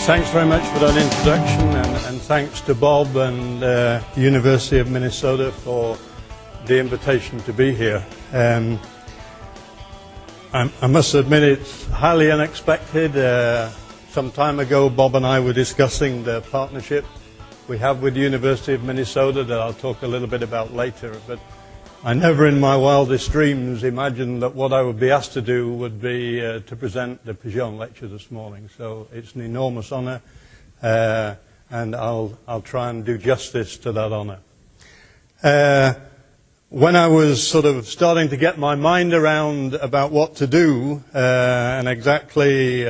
Thanks very much for that introduction, and thanks to Bob and the University of Minnesota for the invitation to be here. I must admit it's highly unexpected. Some time ago, Bob and I were discussing the partnership we have with the University of Minnesota that I'll talk a little bit about later. But I never in my wildest dreams imagined that what I would be asked to do would be to present the Pigeon lecture this morning. So it's an enormous honor, and I'll try and do justice to that honor. When I was sort of starting to get my mind around about what to do and exactly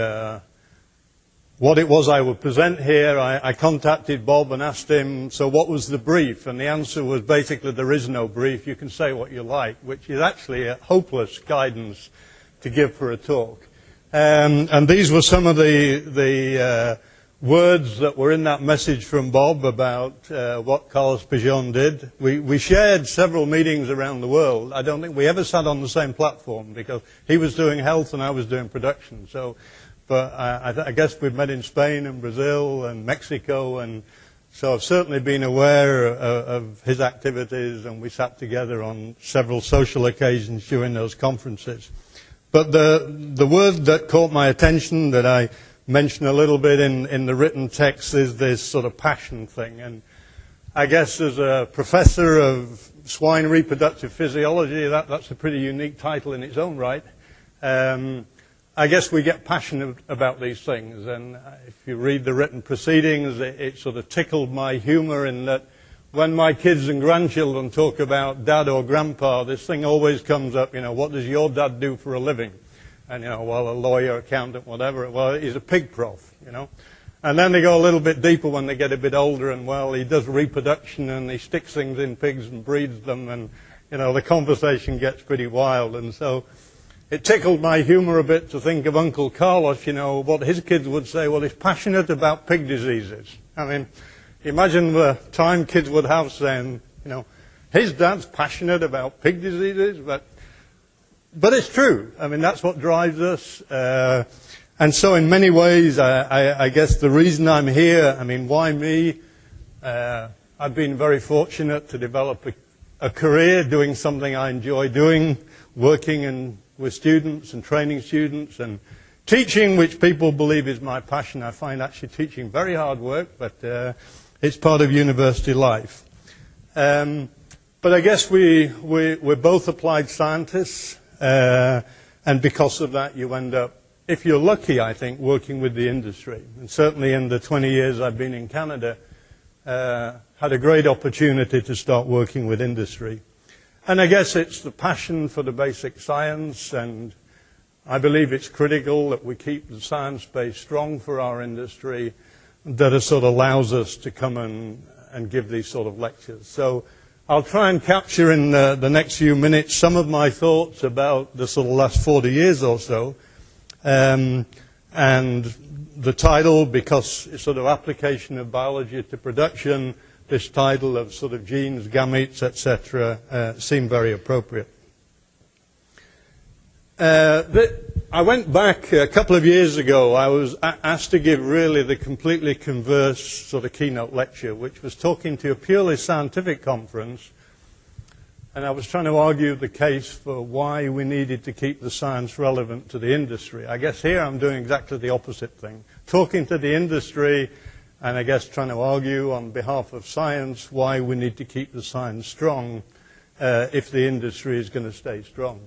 what it was I would present here, I contacted Bob and asked him, so what was the brief? And the answer was basically there is no brief. You can say what you like, which is actually a hopeless guidance to give for a talk. And these were some of the words that were in that message from Bob about what Carlos Pigeon did. We shared several meetings around the world. I don't think we ever sat on the same platform because he was doing health and I was doing production. But I guess we've met in Spain and Brazil and Mexico, and so I've certainly been aware of his activities, and we sat together on several social occasions during those conferences. But the word that caught my attention that I mentioned a little bit in the written text is this sort of passion thing. And I guess as a professor of swine reproductive physiology, that's a pretty unique title in its own right. I guess we get passionate about these things, and if you read the written proceedings, it sort of tickled my humor in that when my kids and grandchildren talk about dad or grandpa, this thing always comes up, what does your dad do for a living? And, well, a lawyer, accountant, whatever. Well, he's a pig prof, And then they go a little bit deeper when they get a bit older, and, well, he does reproduction and he sticks things in pigs and breeds them, and, the conversation gets pretty wild. And so it tickled my humor a bit to think of Uncle Carlos, what his kids would say. Well, he's passionate about pig diseases. I mean, imagine the time kids would have saying, his dad's passionate about pig diseases, but it's true. I mean, that's what drives us. And so in many ways, I guess the reason I'm here, why me? I've been very fortunate to develop a career doing something I enjoy doing, working with students and training students and teaching, which people believe is my passion. I find actually teaching very hard work, but it's part of university life. But I guess we're both applied scientists, and because of that you end up, if you're lucky, I think, working with the industry. And certainly in the 20 years I've been in Canada, had a great opportunity to start working with industry. And I guess it's the passion for the basic science, and I believe it's critical that we keep the science base strong for our industry, that it sort of allows us to come and give these sort of lectures. So I'll try and capture in the next few minutes some of my thoughts about the sort of last 40 years or so. And the title, because it's sort of application of biology to production, this title of sort of genes, gametes, etc., seemed very appropriate. I went back a couple of years ago. I was asked to give really the completely converse sort of keynote lecture, which was talking to a purely scientific conference, and I was trying to argue the case for why we needed to keep the science relevant to the industry. I guess here I'm doing exactly the opposite thing, talking to the industry, and I guess trying to argue on behalf of science why we need to keep the science strong if the industry is going to stay strong.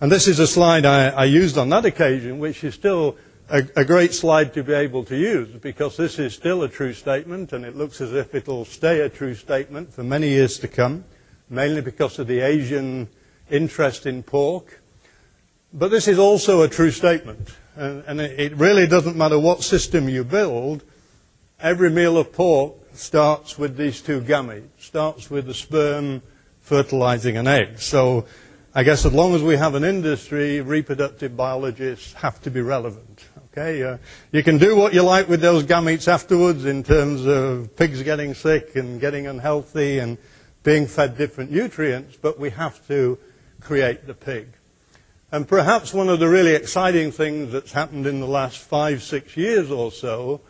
And this is a slide I used on that occasion, which is still a great slide to be able to use, because this is still a true statement, and it looks as if it'll stay a true statement for many years to come, mainly because of the Asian interest in pork. But this is also a true statement, and it really doesn't matter what system you build. Every meal of pork starts with these two gametes, starts with the sperm fertilizing an egg. So I guess as long as we have an industry, reproductive biologists have to be relevant. Okay, you can do what you like with those gametes afterwards in terms of pigs getting sick and getting unhealthy and being fed different nutrients, but we have to create the pig. And perhaps one of the really exciting things that's happened in the last 5-6 years or so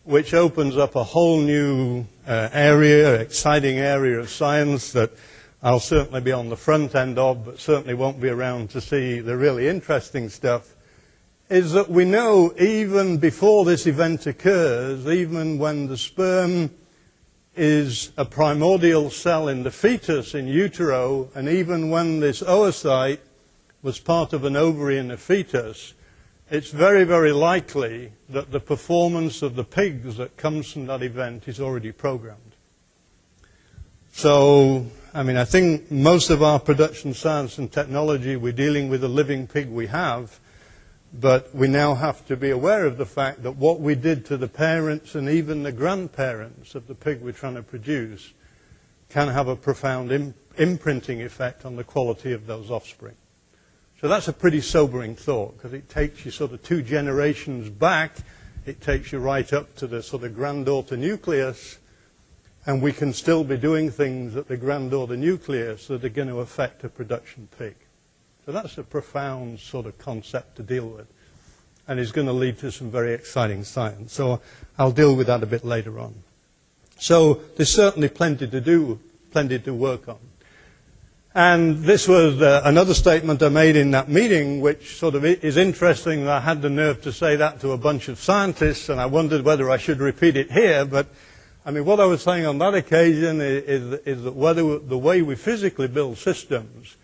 which opens up a whole new area, exciting area of science that I'll certainly be on the front end of, but certainly won't be around to see the really interesting stuff, is that we know even before this event occurs, even when the sperm is a primordial cell in the fetus in utero, and even when this oocyte was part of an ovary in the fetus, it's very, very likely that the performance of the pigs that comes from that event is already programmed. So, I mean, I think most of our production science and technology, we're dealing with a living pig we have, but we now have to be aware of the fact that what we did to the parents and even the grandparents of the pig we're trying to produce can have a profound imprinting effect on the quality of those offspring. So that's a pretty sobering thought, because it takes you sort of 2 generations back, it takes you right up to the sort of granddaughter nucleus, and we can still be doing things at the granddaughter nucleus that are going to affect a production pig. So that's a profound sort of concept to deal with, and is going to lead to some very exciting science. So I'll deal with that a bit later on. So there's certainly plenty to do, plenty to work on. And this was another statement I made in that meeting, which sort of is interesting that I had the nerve to say that to a bunch of scientists, and I wondered whether I should repeat it here. But I mean, what I was saying on that occasion is that whether the way we physically build systems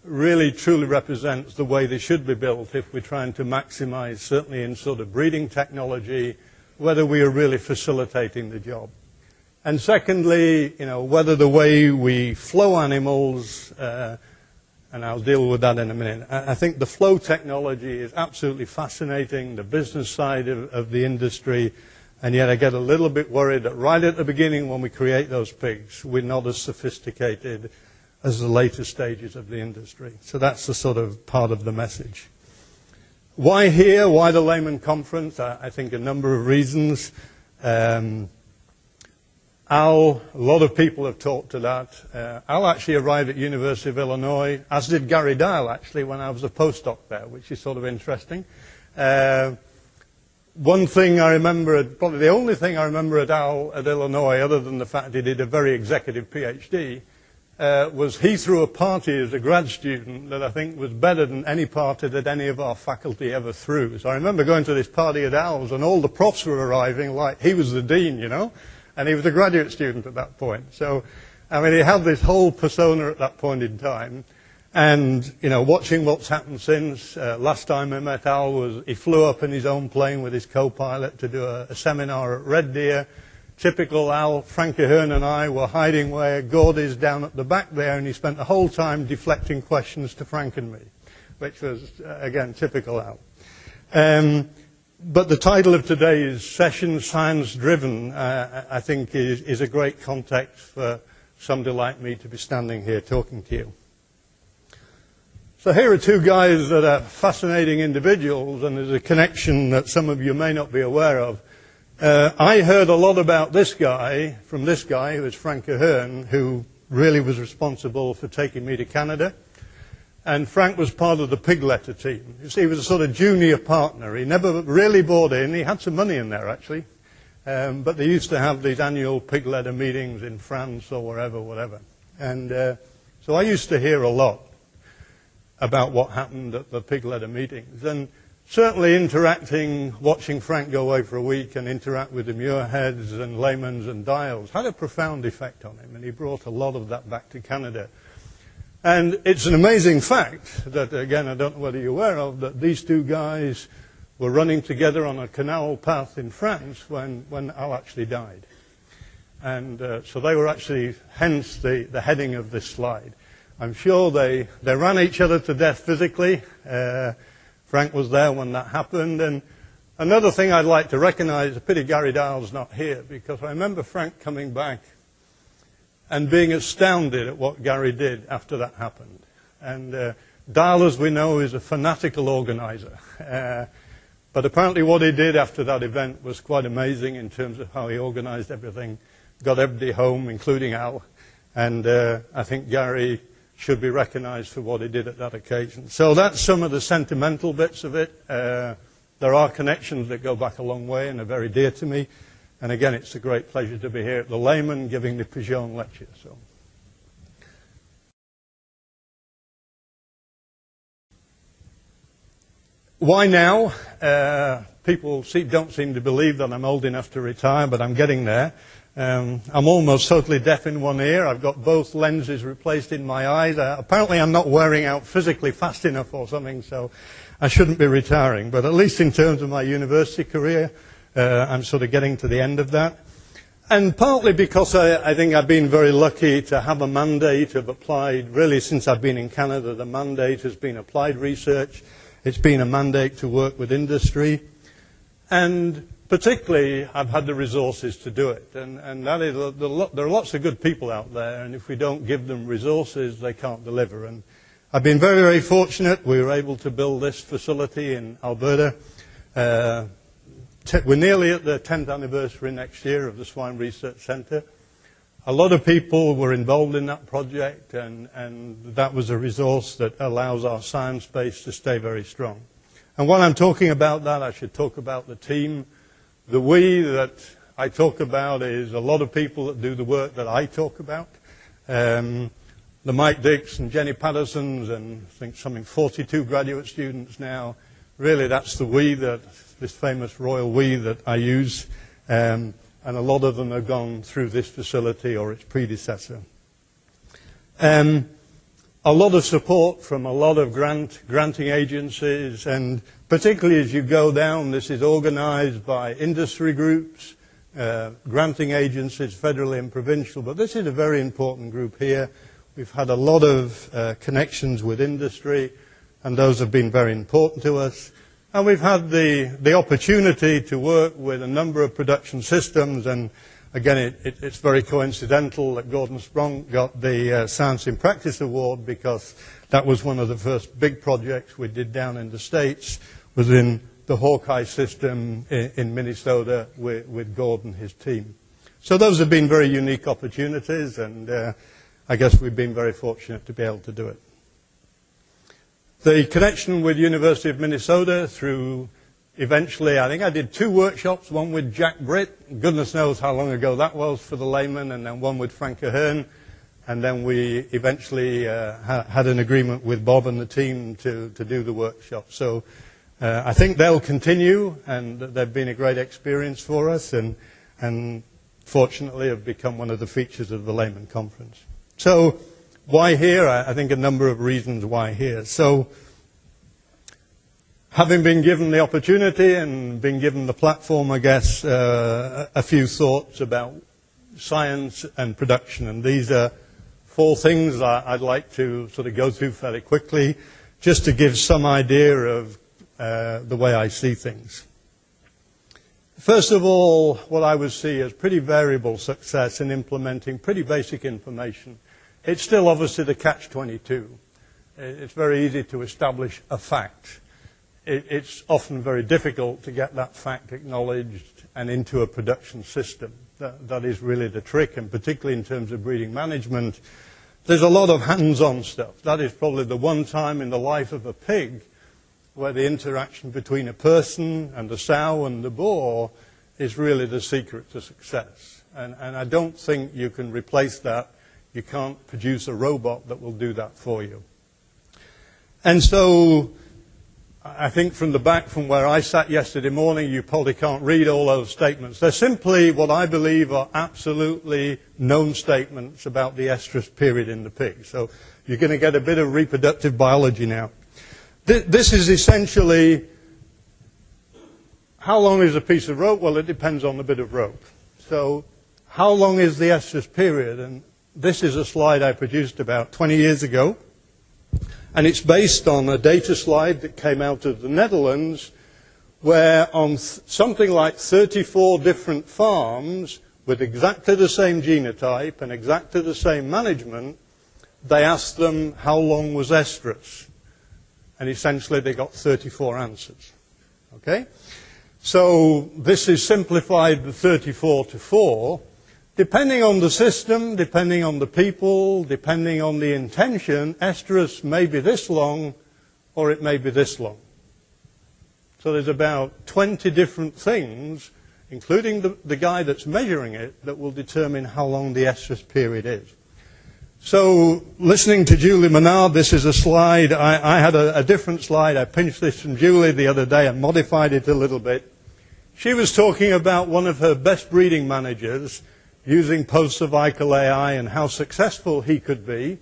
really truly represents the way they should be built if we're trying to maximize, certainly in sort of breeding technology, whether we are really facilitating the job. And secondly, you know, whether the way we flow animals, and I'll deal with that in a minute. I think the flow technology is absolutely fascinating, the business side of the industry, and yet I get a little bit worried that right at the beginning when we create those pigs, we're not as sophisticated as the later stages of the industry. So that's the sort of part of the message. Why here? Why the Layman Conference? I think a number of reasons. Al, a lot of people have talked to that. Al actually arrived at University of Illinois, as did Gary Dial actually, when I was a postdoc there, which is sort of interesting. One thing I remember, probably the only thing I remember at Al at Illinois, other than the fact he did a very executive PhD, was he threw a party as a grad student that I think was better than any party that any of our faculty ever threw. So I remember going to this party at Al's and all the profs were arriving like he was the dean, you know, and he was a graduate student at that point. So, I mean, he had this whole persona at that point in time. And, you know, watching what's happened since, last time I met Al was he flew up in his own plane with his co-pilot to do a seminar at Red Deer. Typical Al, Frank Aherne and I were hiding where Gordy's down at the back there, and he spent the whole time deflecting questions to Frank and me, which was, again, typical Al. But the title of today's session, Science Driven, I think is a great context for somebody like me to be standing here talking to you. So here are 2 guys that are fascinating individuals, and there's a connection that some of you may not be aware of. I heard a lot about this guy, from this guy, who is Frank Aherne, who really was responsible for taking me to Canada. And Frank was part of the pig letter team. You see, he was a sort of junior partner. He never really bought in. He had some money in there, actually. But they used to have these annual pig letter meetings in France or wherever, whatever. And so I used to hear a lot about what happened at the pig letter meetings. And certainly interacting, watching Frank go away for a week and interact with the Muirheads and Laymans and Dials had a profound effect on him, and he brought a lot of that back to Canada. And it's an amazing fact that, again, I don't know whether you're aware of, that these 2 guys were running together on a canal path in France when Al actually died. And so they were actually, hence the heading of this slide. I'm sure they ran each other to death physically. Frank was there when that happened. And another thing I'd like to recognize, a pity Gary Dial's not here, because I remember Frank coming back and being astounded at what Gary did after that happened. And Dial, as we know, is a fanatical organizer. But apparently what he did after that event was quite amazing in terms of how he organized everything, got everybody home, including Al. And I think Gary should be recognized for what he did at that occasion. So that's some of the sentimental bits of it. There are connections that go back a long way and are very dear to me. And again, it's a great pleasure to be here at the Layman giving the Pigeon lecture. So. Why now? People don't seem to believe that I'm old enough to retire, but I'm getting there. I'm almost totally deaf in one ear. I've got both lenses replaced in my eyes. Apparently I'm not wearing out physically fast enough or something, so I shouldn't be retiring. But at least in terms of my university career, I'm sort of getting to the end of that. And partly because I think I've been very lucky to have a mandate of applied, really since I've been in Canada, the mandate has been applied research. It's been a mandate to work with industry. And particularly, I've had the resources to do it. And that is, there are lots of good people out there, and if we don't give them resources, they can't deliver. And I've been very, very fortunate. We were able to build this facility in Alberta. We're nearly at the 10th anniversary next year of the Swine Research Centre. A lot of people were involved in that project, and that was a resource that allows our science base to stay very strong. And when I'm talking about that, I should talk about the team. The we that I talk about is a lot of people that do the work that I talk about. The Mike Dix and Jenny Pattersons and I think something 42 graduate students now. Really, that's the we, this famous royal we that I use. And a lot of them have gone through this facility or its predecessor. A lot of support from a lot of granting agencies, and particularly as you go down, this is organized by industry groups, granting agencies, federally and provincial, but this is a very important group here. We've had a lot of connections with industry, and those have been very important to us. And we've had the opportunity to work with a number of production systems, and again, it's very coincidental that Gordon Sprunk got the Science in Practice Award, because that was one of the first big projects we did down in the States, was in the Hawkeye system in Minnesota with Gordon and his team. So those have been very unique opportunities, and I guess we've been very fortunate to be able to do it. The connection with University of Minnesota through eventually, I think I did 2 workshops, one with Jack Britt, goodness knows how long ago that was for the Layman, and then one with Frank Aherne, and then we eventually had an agreement with Bob and the team to do the workshop. So I think they'll continue, and they've been a great experience for us, and fortunately have become one of the features of the Layman Conference. So why here? I think a number of reasons why here. So having been given the opportunity and been given the platform, I guess, a few thoughts about science and production. And these are 4 things I'd like to sort of go through fairly quickly, just to give some idea of the way I see things. First of all, what I would see as pretty variable success in implementing pretty basic information. It's still obviously the catch-22. It's very easy to establish a fact. It's often very difficult to get that fact acknowledged and into a production system. That is really the trick, and particularly in terms of breeding management, there's a lot of hands-on stuff. That is probably the one time in the life of a pig where the interaction between a person and the sow and the boar is really the secret to success. And I don't think you can replace that. You can't produce a robot that will do that for you. And so I think from the back, from where I sat yesterday morning, you probably can't read all those statements. They're simply what I believe are absolutely known statements about the estrous period in the pig. So you're going to get a bit of reproductive biology now. This is essentially, how long is a piece of rope? Well, it depends on the bit of rope. So how long is the estrous period? And this is a slide I produced about 20 years ago. And it's based on a data slide that came out of the Netherlands, where on something like 34 different farms with exactly the same genotype and exactly the same management, they asked them how long was estrus. And essentially they got 34 answers. Okay? So this is simplified the 34 to 4. Depending on the system, depending on the people, depending on the intention, estrus may be this long or it may be this long. So there's about 20 different things including the guy that's measuring it, that will determine how long the estrus period is. So, listening to Julie Menard, this is a slide. I had a different slide. I pinched this from Julie the other day and modified it a little bit. She was talking about one of her best breeding managers using post-cervical AI and how successful he could be.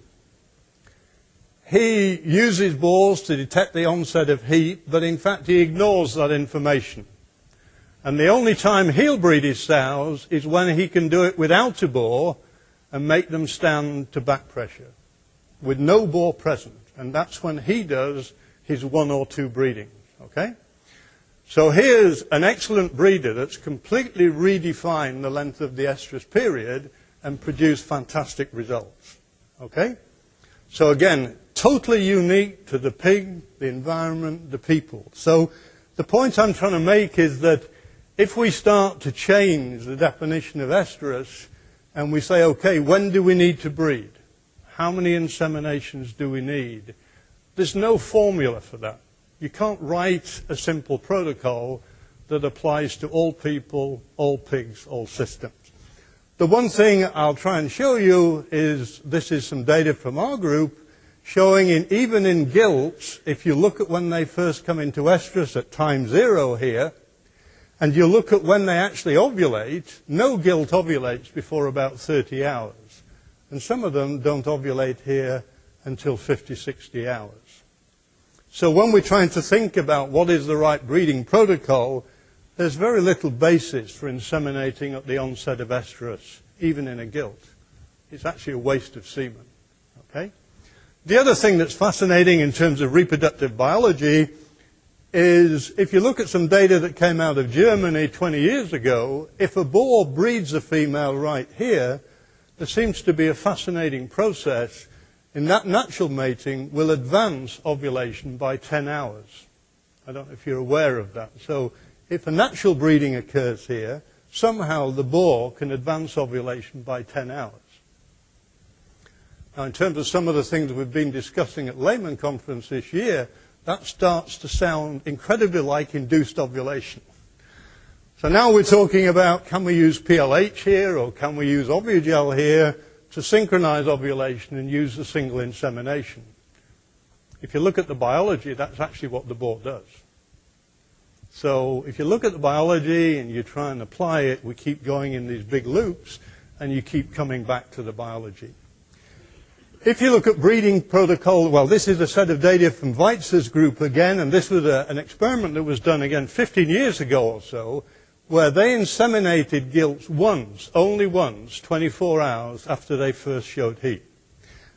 He uses boars to detect the onset of heat, but in fact he ignores that information. And the only time he'll breed his sows is when he can do it without a boar and make them stand to back pressure, with no boar present. And that's when he does his 1 or 2 breedings, okay? So here's an excellent breeder that's completely redefined the length of the estrus period and produced fantastic results, okay? So again, totally unique to the pig, the environment, the people. So the point I'm trying to make is that if we start to change the definition of estrus and we say, okay, when do we need to breed? How many inseminations do we need? There's no formula for that. You can't write a simple protocol that applies to all people, all pigs, all systems. The one thing I'll try and show you is, this is some data from our group, showing even in gilts, if you look at when they first come into estrus at time 0 here, and you look at when they actually ovulate, no gilt ovulates before about 30 hours. And some of them don't ovulate here until 50, 60 hours. So when we're trying to think about what is the right breeding protocol, there's very little basis for inseminating at the onset of estrus, even in a gilt. It's actually a waste of semen, okay? The other thing that's fascinating in terms of reproductive biology is, if you look at some data that came out of Germany 20 years ago, if a boar breeds a female right here, there seems to be a fascinating process in that natural mating will advance ovulation by 10 hours. I don't know if you're aware of that. So if a natural breeding occurs here, somehow the boar can advance ovulation by 10 hours. Now, in terms of some of the things we've been discussing at Layman Conference this year, that starts to sound incredibly like induced ovulation. So now we're talking about, can we use PLH here, or can we use Ovugel here to synchronize ovulation and use a single insemination? If you look at the biology, that's actually what the boar does. So if you look at the biology and you try and apply it, we keep going in these big loops, and you keep coming back to the biology. If you look at breeding protocol, well, this is a set of data from Weitz's group again, and this was an experiment that was done again 15 years ago or so, where they inseminated gilts once, only once, 24 hours after they first showed heat.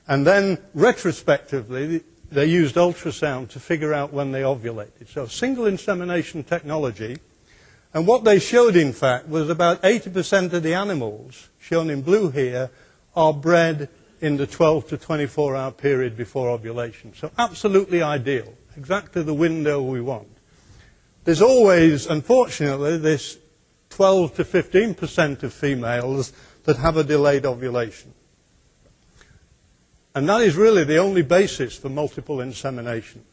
And then, retrospectively, they used ultrasound to figure out when they ovulated. So single insemination technology. And what they showed, in fact, was about 80% of the animals, shown in blue here, are bred in the 12 to 24 hour period before ovulation. So absolutely ideal, exactly the window we want. There's always, unfortunately, this 12 to 15% of females that have a delayed ovulation. And that is really the only basis for multiple inseminations.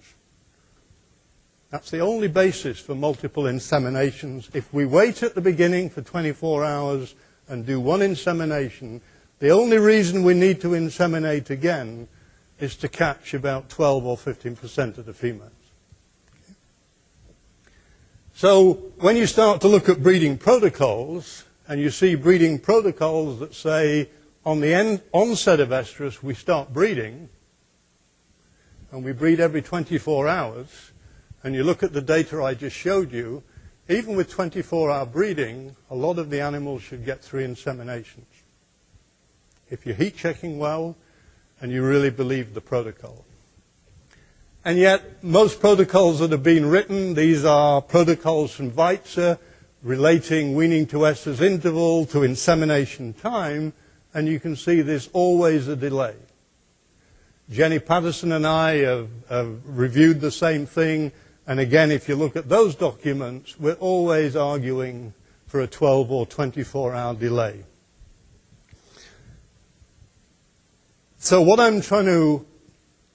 That's the only basis for multiple inseminations. If we wait at the beginning for 24 hours and do one insemination, the only reason we need to inseminate again is to catch about 12 or 15% of the females. So when you start to look at breeding protocols, and you see breeding protocols that say on the onset of estrus we start breeding, and we breed every 24 hours, and you look at the data I just showed you, even with 24-hour breeding, a lot of the animals should get 3 inseminations, if you're heat checking well and you really believe the protocol. And yet, most protocols that have been written, these are protocols from Weitzer relating weaning to estrus interval to insemination time, and you can see there's always a delay. Jenny Patterson and I have reviewed the same thing, and again, if you look at those documents, we're always arguing for a 12 or 24-hour delay. So what I'm trying to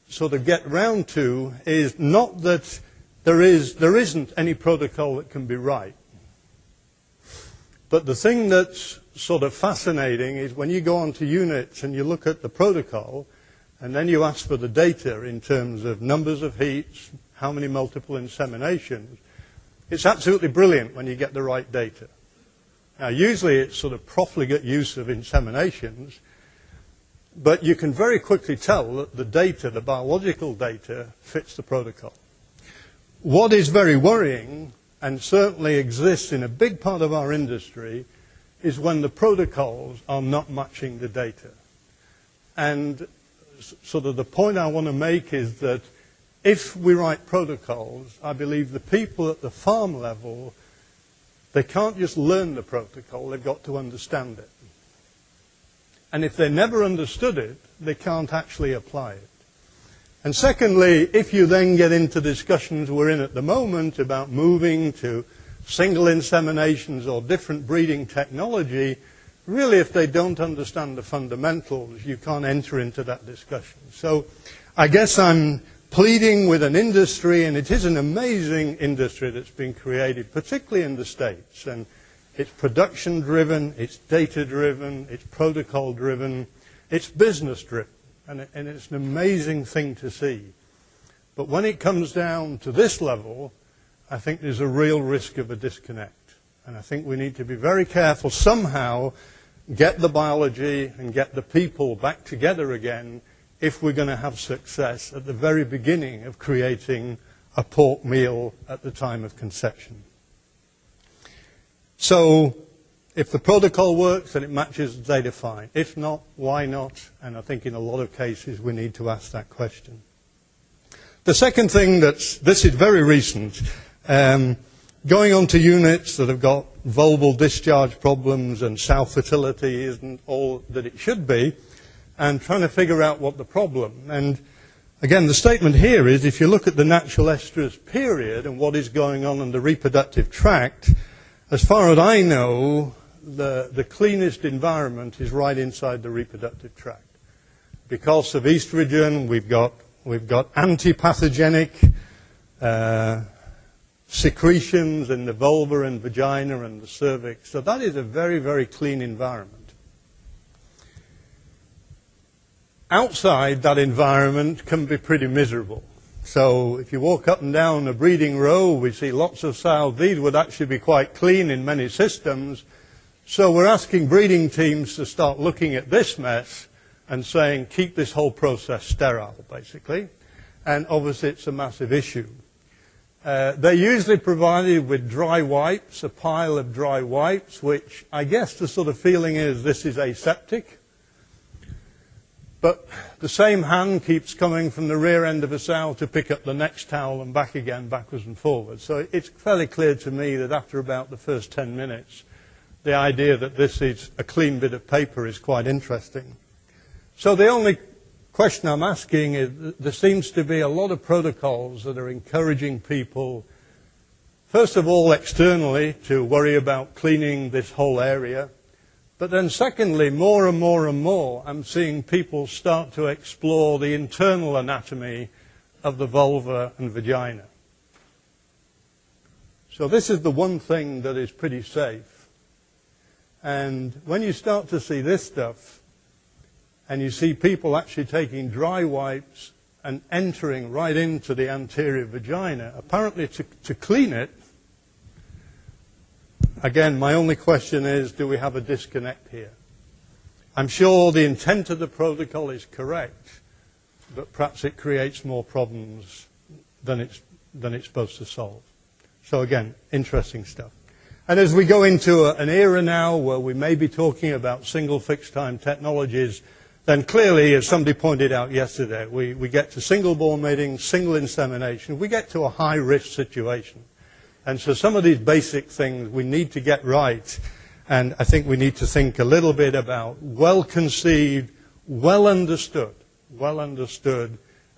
sort of get round to is not that there isn't any protocol that can be right. But the thing that's sort of fascinating is when you go onto units and you look at the protocol, and then you ask for the data in terms of numbers of heats, how many multiple inseminations, it's absolutely brilliant when you get the right data. Now, usually it's sort of profligate use of inseminations, but you can very quickly tell that the data, the biological data, fits the protocol. What is very worrying, and certainly exists in a big part of our industry, is when the protocols are not matching the data. And sort of the point I want to make is that if we write protocols, I believe the people at the farm level, they can't just learn the protocol, they've got to understand it. And if they never understood it, they can't actually apply it. And secondly, if you then get into discussions we're in at the moment about moving to single inseminations or different breeding technology, really if they don't understand the fundamentals, you can't enter into that discussion. So I guess I'm pleading with an industry, and it is an amazing industry that's been created, particularly in the States. And it's production-driven, it's data-driven, it's protocol-driven, it's business-driven. And it's an amazing thing to see. But when it comes down to this level, I think there's a real risk of a disconnect. And I think we need to be very careful, somehow get the biology and get the people back together again if we're going to have success at the very beginning of creating a pork meal at the time of conception. So if the protocol works and it matches the data, fine. If not, why not? And I think in a lot of cases we need to ask that question. The second thing this is very recent, going on to units that have got vulval discharge problems and sow fertility isn't all that it should be, and trying to figure out what the problem. And again, the statement here is if you look at the natural estrous period and what is going on in the reproductive tract, as far as I know, the cleanest environment is right inside the reproductive tract. Because of estrogen, we've got antipathogenic secretions in the vulva and vagina and the cervix. So that is a very, very clean environment. Outside that environment can be pretty miserable. So if you walk up and down a breeding row, we see lots of sows. These would actually be quite clean in many systems. So we're asking breeding teams to start looking at this mess and saying, keep this whole process sterile, basically. And obviously it's a massive issue. They're usually provided with dry wipes, a pile of dry wipes, which I guess the sort of feeling is this is aseptic. But the same hand keeps coming from the rear end of a sow to pick up the next towel and back again, backwards and forwards. So it's fairly clear to me that after about the first 10 minutes, the idea that this is a clean bit of paper is quite interesting. So the only question I'm asking is, there seems to be a lot of protocols that are encouraging people, first of all, externally, to worry about cleaning this whole area. But then secondly, more and more and more, I'm seeing people start to explore the internal anatomy of the vulva and vagina. So this is the one thing that is pretty safe. And when you start to see this stuff, and you see people actually taking dry wipes and entering right into the anterior vagina, apparently to clean it, again, my only question is, do we have a disconnect here? I'm sure the intent of the protocol is correct, but perhaps it creates more problems than it's supposed to solve. So again, interesting stuff. And as we go into an era now where we may be talking about single fixed time technologies, then clearly, as somebody pointed out yesterday, we get to single bore mating, single insemination, we get to a high risk situation. And so some of these basic things we need to get right, and I think we need to think a little bit about well-conceived, well-understood,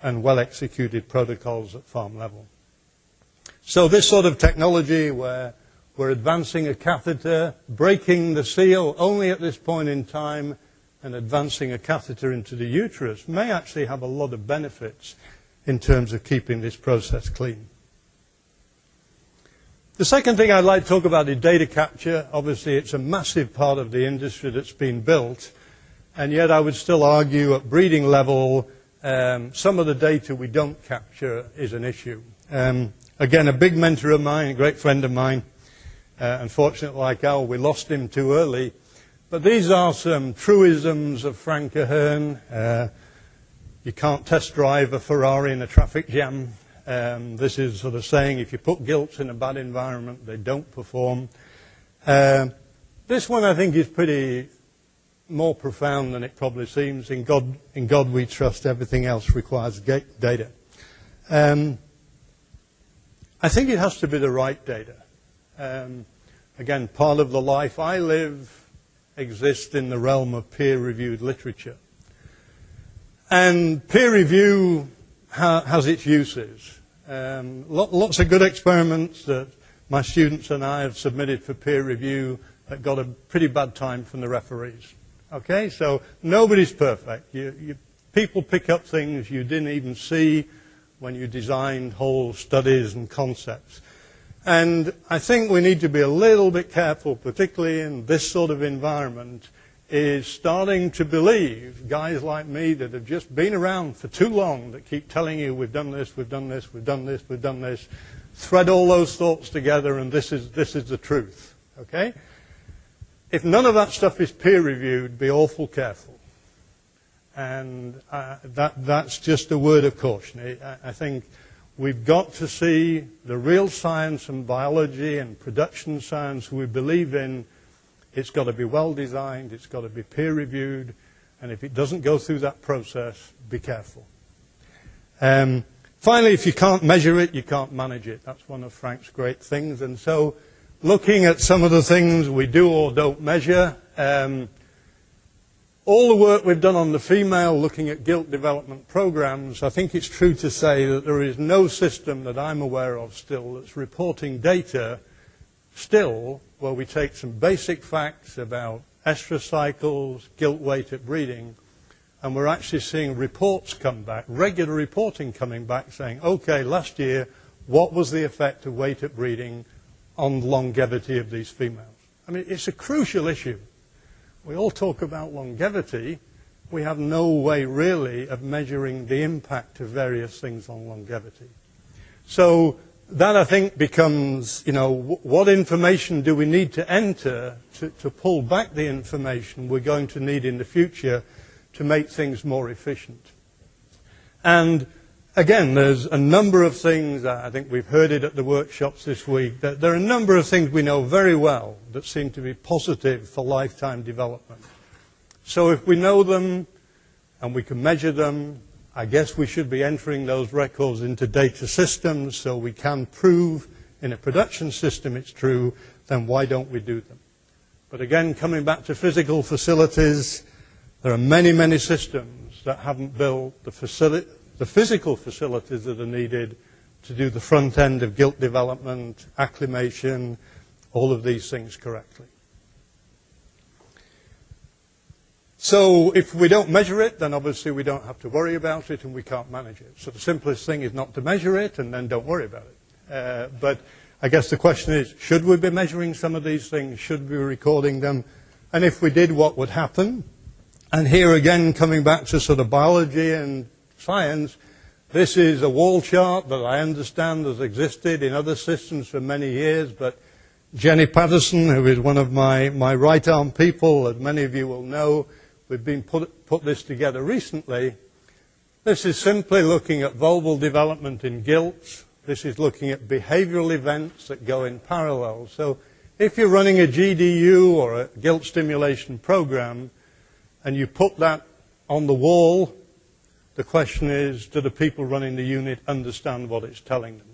and well-executed protocols at farm level. So this sort of technology where we're advancing a catheter, breaking the seal only at this point in time, and advancing a catheter into the uterus may actually have a lot of benefits in terms of keeping this process clean. The second thing I'd like to talk about is data capture. Obviously, it's a massive part of the industry that's been built, and yet I would still argue at breeding level, some of the data we don't capture is an issue. Again, a big mentor of mine, a great friend of mine, unfortunately, like Al, we lost him too early, but these are some truisms of Frank Aherne. You can't test drive a Ferrari in a traffic jam. This is sort of saying if you put gilts in a bad environment, they don't perform. This one I think is pretty more profound than it probably seems. In God we trust, everything else requires data. I think it has to be the right data. Again, part of the life I live exists in the realm of peer-reviewed literature. And peer review has its uses. Lots of good experiments that my students and I have submitted for peer review that got a pretty bad time from the referees. Okay, so nobody's perfect. People pick up things you didn't even see when you designed whole studies and concepts. And I think we need to be a little bit careful, particularly in this sort of environment, is starting to believe guys like me that have just been around for too long that keep telling you we've done this, we've done this, we've done this, we've done this, thread all those thoughts together and this is the truth. Okay? If none of that stuff is peer reviewed, be awful careful. And that's just a word of caution. I think we've got to see the real science and biology and production science we believe in. It's got to be well designed, it's got to be peer reviewed, and if it doesn't go through that process, be careful. Finally, if you can't measure it, you can't manage it. That's one of Frank's great things. And so looking at some of the things we do or don't measure, all the work we've done on the female looking at gilt development programs, I think it's true to say that there is no system that I'm aware of still that's reporting data still where we take some basic facts about estrous cycles, gilt weight at breeding, and we're actually seeing reports come back, regular reporting coming back saying, okay, last year, what was the effect of weight at breeding on the longevity of these females? I mean, it's a crucial issue. We all talk about longevity. We have no way really of measuring the impact of various things on longevity. So that, I think, becomes, what information do we need to enter to pull back the information we're going to need in the future to make things more efficient. And again, there's a number of things, I think we've heard it at the workshops this week, that there are a number of things we know very well that seem to be positive for lifetime development. So if we know them and we can measure them, I guess we should be entering those records into data systems so we can prove in a production system it's true, then why don't we do them? But again, coming back to physical facilities, there are many, many systems that haven't built the physical facilities that are needed to do the front end of gilt development, acclimation, all of these things correctly. So if we don't measure it, then obviously we don't have to worry about it and we can't manage it. So the simplest thing is not to measure it and then don't worry about it. But I guess the question is, should we be measuring some of these things? Should we be recording them? And if we did, what would happen? And here again, coming back to sort of biology and science, this is a wall chart that I understand has existed in other systems for many years, but Jenny Patterson, who is one of my right arm people, as many of you will know, we've been put this together recently. This is simply looking at vulval development in gilts. This is looking at behavioral events that go in parallel. So if you're running a GDU or a gilt stimulation program and you put that on the wall, the question is, do the people running the unit understand what it's telling them?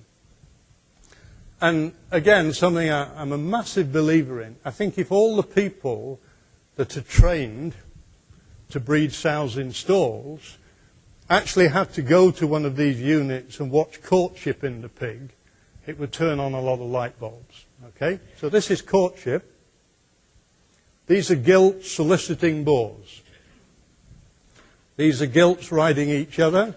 And again, something I'm a massive believer in. I think if all the people that are trained to breed sows in stalls actually had to go to one of these units and watch courtship in the pig, it would turn on a lot of light bulbs. Okay? So this is courtship. These are gilts soliciting boars. These are gilts riding each other.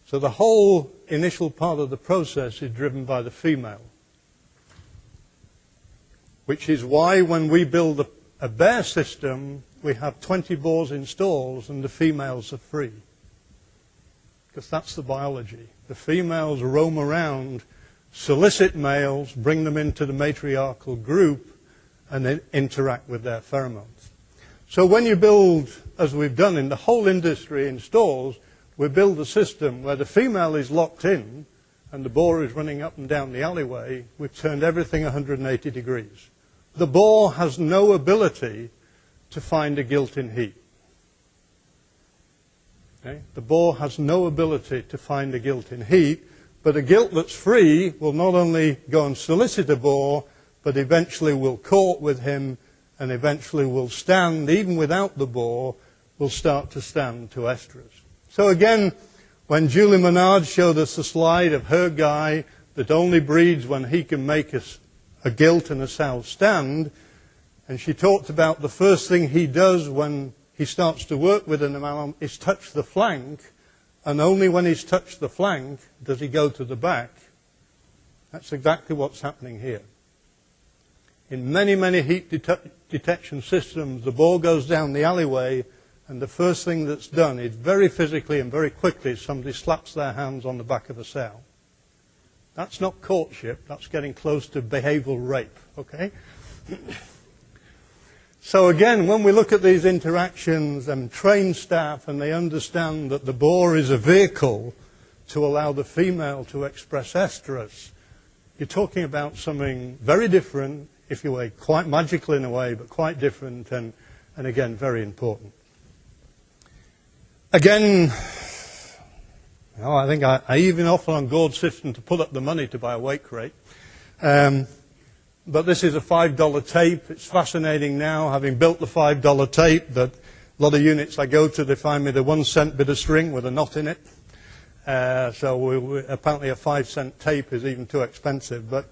So the whole initial part of the process is driven by the female. which is why when we build a bear system, we have 20 boars in stalls and the females are free. Because that's the biology. The females roam around, solicit males, bring them into the matriarchal group, and then interact with their pheromones. So when you build, as we've done in the whole industry in stalls, we build a system where the female is locked in and the boar is running up and down the alleyway. We've turned everything 180 degrees. The boar has no ability to find a gilt in heat. Okay? The boar has no ability to find a gilt in heat, but a gilt that's free will not only go and solicit a boar, but eventually will court with him and eventually will stand, even without the boar, will start to stand to estrous. So again, when Julie Menard showed us the slide of her guy that only breeds when he can make a gilt and a sow stand, and she talked about the first thing he does when he starts to work with an animal is touch the flank, and only when he's touched the flank does he go to the back. That's exactly what's happening here. In many, many heat detection systems, the boar goes down the alleyway, and the first thing that's done is very physically and very quickly somebody slaps their hands on the back of a sow. That's not courtship, that's getting close to behavioral rape, okay? So again, when we look at these interactions and train staff and they understand that the boar is a vehicle to allow the female to express estrous, you're talking about something very different, if you will, quite magical in a way, but quite different and again, very important. Again, I think I even offer on Gord's system to put up the money to buy a weight crate. But this is a $5 tape. It's fascinating now, having built the $5 tape, that a lot of units I go to, they find me the 1 cent bit of string with a knot in it. So apparently a 5-cent tape is even too expensive. But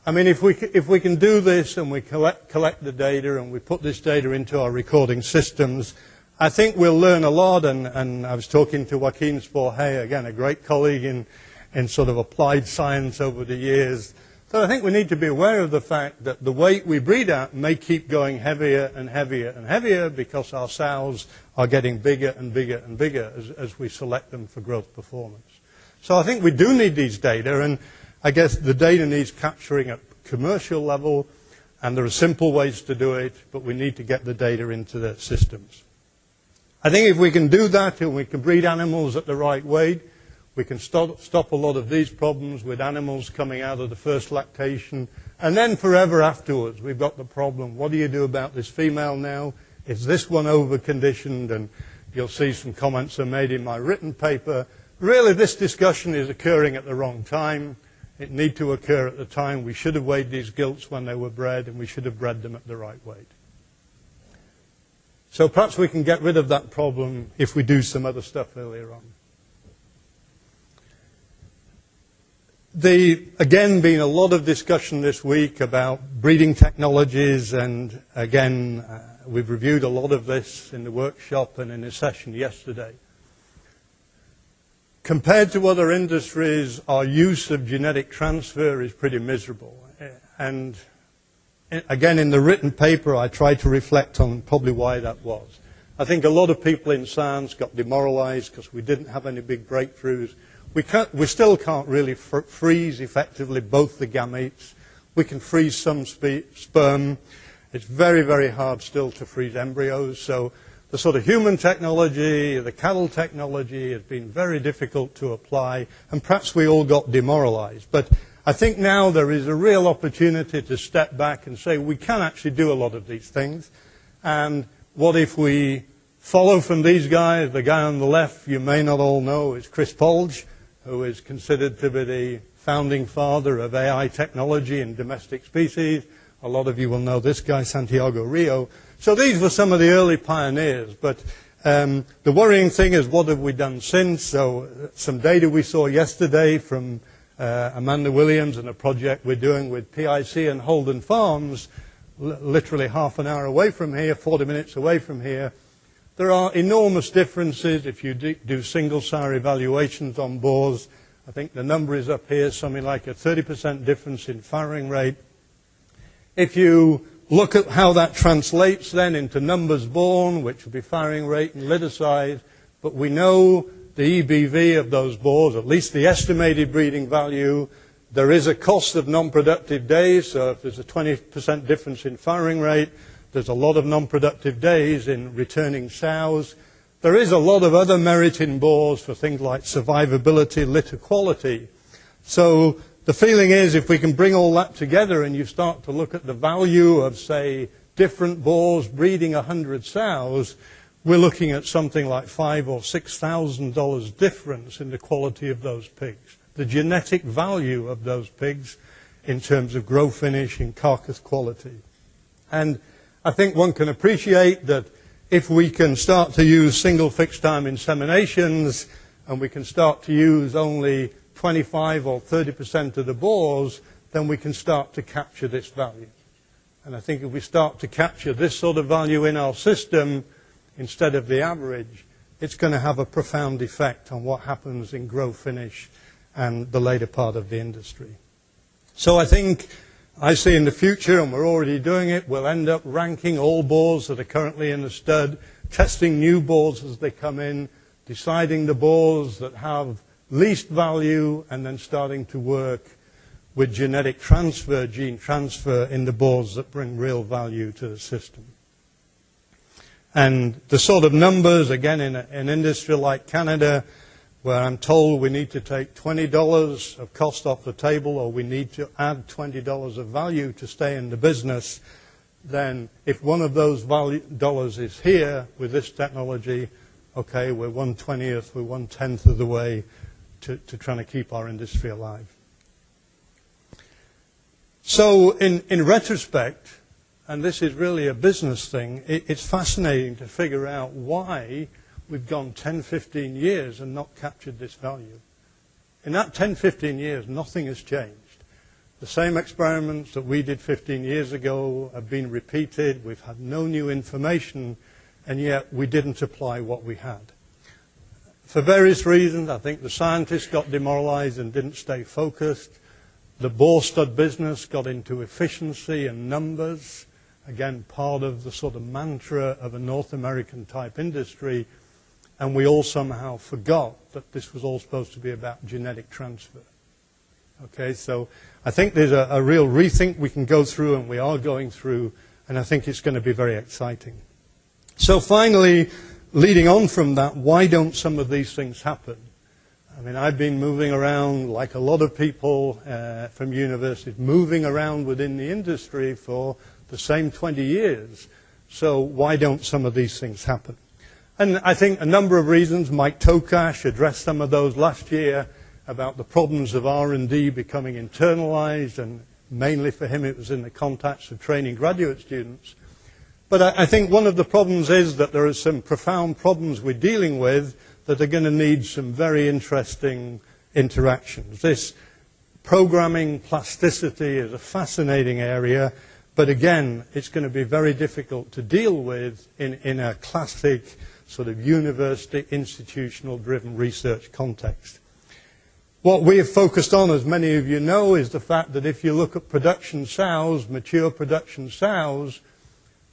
I mean, if we can do this and we collect the data and we put this data into our recording systems, I think we'll learn a lot. And I was talking to Joaquin Sporhay, again, a great colleague in sort of applied science over the years. So I think we need to be aware of the fact that the weight we breed at may keep going heavier and heavier and heavier because our sows are getting bigger and bigger and bigger as we select them for growth performance. So I think we do need these data, and I guess the data needs capturing at commercial level, and there are simple ways to do it, but we need to get the data into the systems. I think if we can do that and we can breed animals at the right weight, we can stop a lot of these problems with animals coming out of the first lactation. And then forever afterwards, we've got the problem, what do you do about this female now? Is this one over-conditioned? And you'll see some comments are made in my written paper. Really, this discussion is occurring at the wrong time. It need to occur at the time. We should have weighed these gilts when they were bred, and we should have bred them at the right weight. So perhaps we can get rid of that problem if we do some other stuff earlier on. Again, been a lot of discussion this week about breeding technologies, and again, we've reviewed a lot of this in the workshop and in a session yesterday. Compared to other industries, our use of genetic transfer is pretty miserable. And again, in the written paper, I try to reflect on probably why that was. I think a lot of people in science got demoralized because we didn't have any big breakthroughs. We still can't really freeze effectively both the gametes. We can freeze some sperm. It's very, very hard still to freeze embryos. So the sort of human technology, the cattle technology has been very difficult to apply, and perhaps we all got demoralized. But I think now there is a real opportunity to step back and say we can actually do a lot of these things. And what if we follow from these guys? The guy on the left, you may not all know, is Chris Polge, who is considered to be the founding father of AI technology in domestic species. A lot of you will know this guy, Santiago Rio. So these were some of the early pioneers. But the worrying thing is, what have we done since? So some data we saw yesterday from Amanda Williams and a project we're doing with PIC and Holden Farms, literally half an hour away from here, 40 minutes away from here. There are enormous differences if you do single sire evaluations on boars. I think the number is up here, something like a 30% difference in farrowing rate. If you look at how that translates then into numbers born, which will be farrowing rate and litter size, but we know the EBV of those boars, at least the estimated breeding value. There is a cost of non-productive days, so if there's a 20% difference in farrowing rate, there's a lot of non-productive days in returning sows. There is a lot of other merit in boars for things like survivability, litter quality. So the feeling is if we can bring all that together and you start to look at the value of, say, different boars breeding 100 sows, we're looking at something like $5,000 or $6,000 difference in the quality of those pigs, the genetic value of those pigs in terms of grow finish and carcass quality. And I think one can appreciate that if we can start to use single fixed time inseminations and we can start to use only 25 or 30% of the boars, then we can start to capture this value. And I think if we start to capture this sort of value in our system instead of the average, it's going to have a profound effect on what happens in grow finish and the later part of the industry. So I think I see in the future, and we're already doing it, we'll end up ranking all boars that are currently in the stud, testing new boars as they come in, deciding the boars that have least value, and then starting to work with genetic transfer, gene transfer in the boars that bring real value to the system. And the sort of numbers, again, in an industry like Canada, where I'm told we need to take $20 of cost off the table or we need to add $20 of value to stay in the business, then if one of those dollars is here with this technology, okay, we're 1/20th, we're 1/10th of the way to trying to keep our industry alive. So in retrospect, and this is really a business thing, it's fascinating to figure out why we've gone 10, 15 years and not captured this value. In that 10, 15 years, nothing has changed. The same experiments that we did 15 years ago have been repeated. We've had no new information, and yet we didn't apply what we had. For various reasons, I think the scientists got demoralized and didn't stay focused. The boar stud business got into efficiency and numbers. Again, part of the sort of mantra of a North American type industry. And we all somehow forgot that this was all supposed to be about genetic transfer. Okay, so I think there's a real rethink we can go through, and we are going through, and I think it's going to be very exciting. So finally, leading on from that, why don't some of these things happen? I mean, I've been moving around like a lot of people from universities, moving around within the industry for the same 20 years. So why don't some of these things happen? And I think a number of reasons. Mike Tokash addressed some of those last year about the problems of R&D becoming internalized, and mainly for him it was in the context of training graduate students. But I think one of the problems is that there are some profound problems we're dealing with that are going to need some very interesting interactions. This programming plasticity is a fascinating area, but again, it's going to be very difficult to deal with in a classic sort of university, institutional-driven research context. What we have focused on, as many of you know, is the fact that if you look at production sows, mature production sows,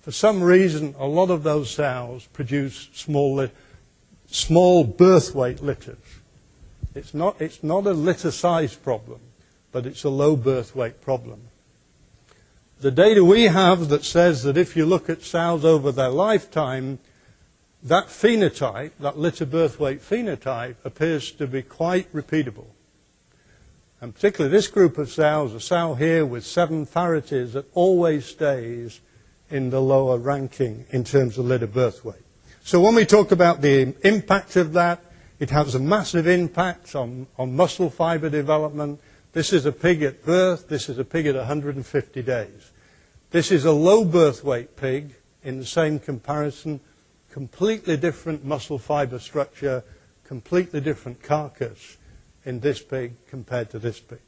for some reason, a lot of those sows produce small birth weight litters. It's not a litter size problem, but it's a low birth weight problem. The data we have that says that if you look at sows over their lifetime, that phenotype, that litter birth weight phenotype, appears to be quite repeatable. And particularly this group of sows, a sow here with 7 Farroties that always stays in the lower ranking in terms of litter birth weight. So when we talk about the impact of that, it has a massive impact on muscle fiber development. This is a pig at birth. This is a pig at 150 days. This is a low birth weight pig in the same comparison. Completely different muscle fiber structure, completely different carcass in this pig compared to this pig.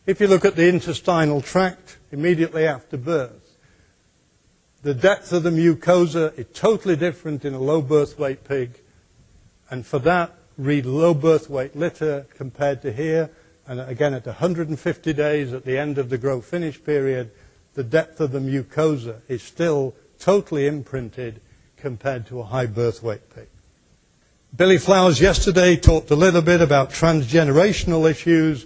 If you look at the intestinal tract immediately after birth, the depth of the mucosa is totally different in a low birth weight pig, and for that, read low birth weight litter compared to here, and again at 150 days at the end of the grow finish period, the depth of the mucosa is still totally imprinted compared to a high birth weight pig. Billy Flowers yesterday talked a little bit about transgenerational issues.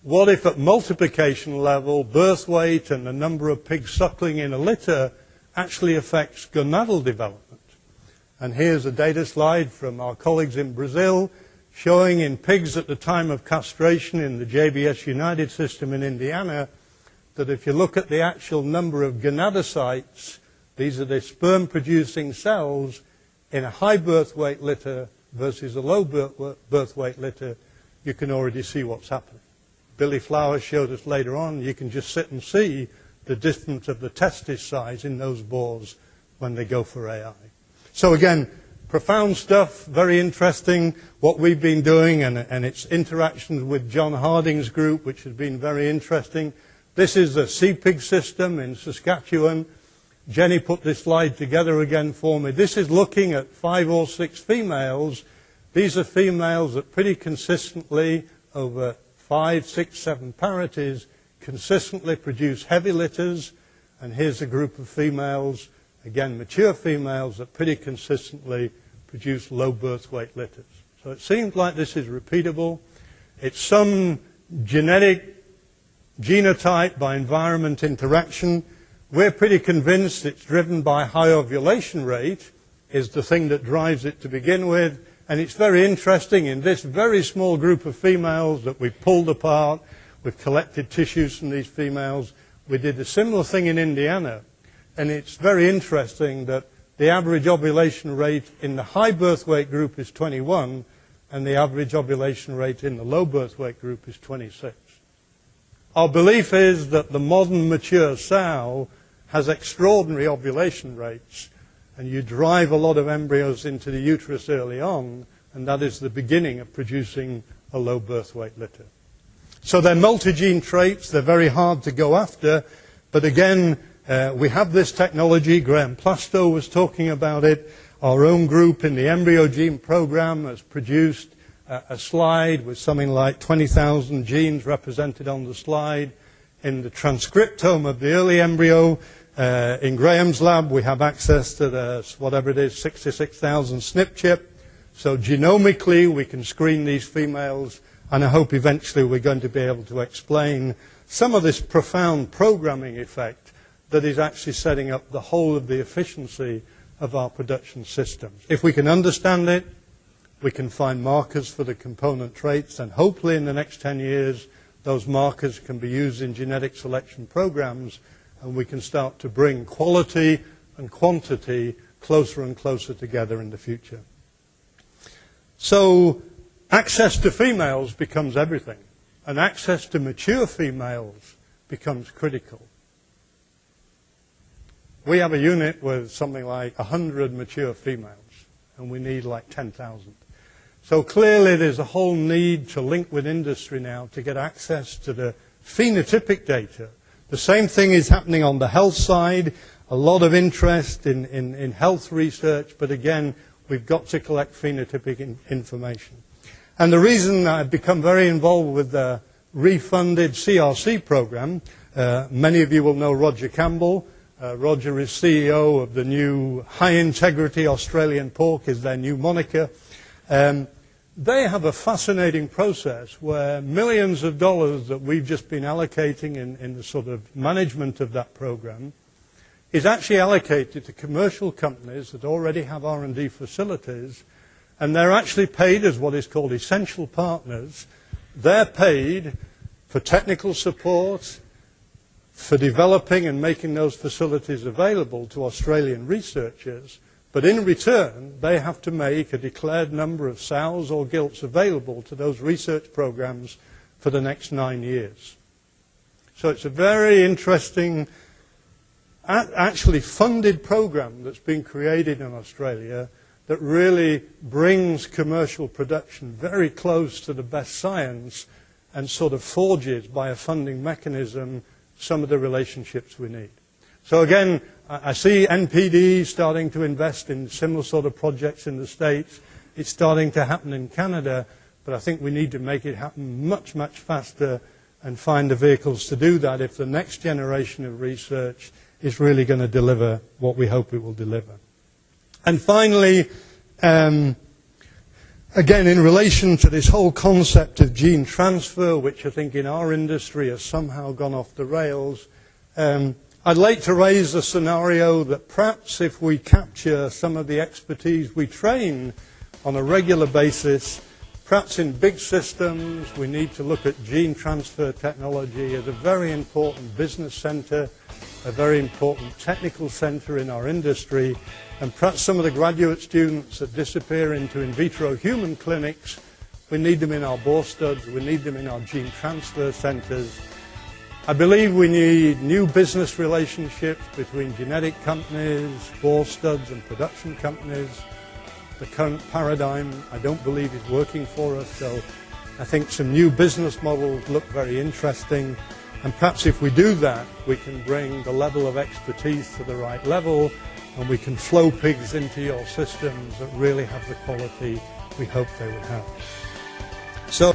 What if at multiplication level, birth weight and the number of pigs suckling in a litter actually affects gonadal development? And here's a data slide from our colleagues in Brazil showing in pigs at the time of castration in the JBS United system in Indiana that if you look at the actual number of gonadocytes, these are the sperm-producing cells, in a high birth weight litter versus a low birth weight litter, you can already see what's happening. Billy Flowers showed us later on, you can just sit and see the difference of the testis size in those boars when they go for AI. So again, profound stuff, very interesting, what we've been doing and its interactions with John Harding's group, which has been very interesting. This is a sea pig system in Saskatchewan. Jenny put this slide together again for me. This is looking at 5 or 6 females. These are females that pretty consistently, over 5, 6, 7 parities, consistently produce heavy litters. And here's a group of females, again mature females, that pretty consistently produce low birth weight litters. So it seems like this is repeatable. It's some genetic genotype by environment interaction. We're pretty convinced it's driven by high ovulation rate is the thing that drives it to begin with. And it's very interesting in this very small group of females that we pulled apart. We've collected tissues from these females. We did a similar thing in Indiana. And it's very interesting that the average ovulation rate in the high birth weight group is 21, and the average ovulation rate in the low birth weight group is 26. Our belief is that the modern mature sow has extraordinary ovulation rates, and you drive a lot of embryos into the uterus early on, and that is the beginning of producing a low birth weight litter. So they're multi-gene traits, they're very hard to go after, but again, we have this technology. Graham Plastow was talking about it. Our own group in the embryo gene program has produced a slide with something like 20,000 genes represented on the slide. In the transcriptome of the early embryo, in Graham's lab, we have access to the, whatever it is, 66,000 SNP chip. So genomically, we can screen these females, and I hope eventually we're going to be able to explain some of this profound programming effect that is actually setting up the whole of the efficiency of our production systems. If we can understand it, we can find markers for the component traits, and hopefully in the next 10 years, those markers can be used in genetic selection programs, and we can start to bring quality and quantity closer and closer together in the future. So access to females becomes everything, and access to mature females becomes critical. We have a unit with something like 100 mature females, and we need like 10,000. So clearly there's a whole need to link with industry now to get access to the phenotypic data. The same thing is happening on the health side, a lot of interest in health research, but again, we've got to collect phenotypic information. And the reason I've become very involved with the refunded CRC program, many of you will know Roger Campbell. Roger is CEO of the new High Integrity Australian Pork, is their new moniker. They have a fascinating process where millions of dollars that we've just been allocating in the sort of management of that program is actually allocated to commercial companies that already have R&D facilities, and they're actually paid as what is called essential partners. They're paid for technical support, for developing and making those facilities available to Australian researchers, but in return, they have to make a declared number of sows or gilts available to those research programs for the next 9 years. So it's a very interesting, actually funded program that's been created in Australia that really brings commercial production very close to the best science and sort of forges, by a funding mechanism, some of the relationships we need. So again, I see NPD starting to invest in similar sort of projects in the States. It's starting to happen in Canada, but I think we need to make it happen much, much faster and find the vehicles to do that if the next generation of research is really going to deliver what we hope it will deliver. And finally, again, in relation to this whole concept of gene transfer, which I think in our industry has somehow gone off the rails, I'd like to raise the scenario that perhaps if we capture some of the expertise we train on a regular basis, perhaps in big systems, we need to look at gene transfer technology as a very important business center, a very important technical center in our industry, and perhaps some of the graduate students that disappear into in vitro human clinics, we need them in our boar studs, we need them in our gene transfer centers. I believe we need new business relationships between genetic companies, boar studs and production companies. The current paradigm, I don't believe, is working for us, so I think some new business models look very interesting, and perhaps if we do that, we can bring the level of expertise to the right level, and we can flow pigs into your systems that really have the quality we hope they would have. So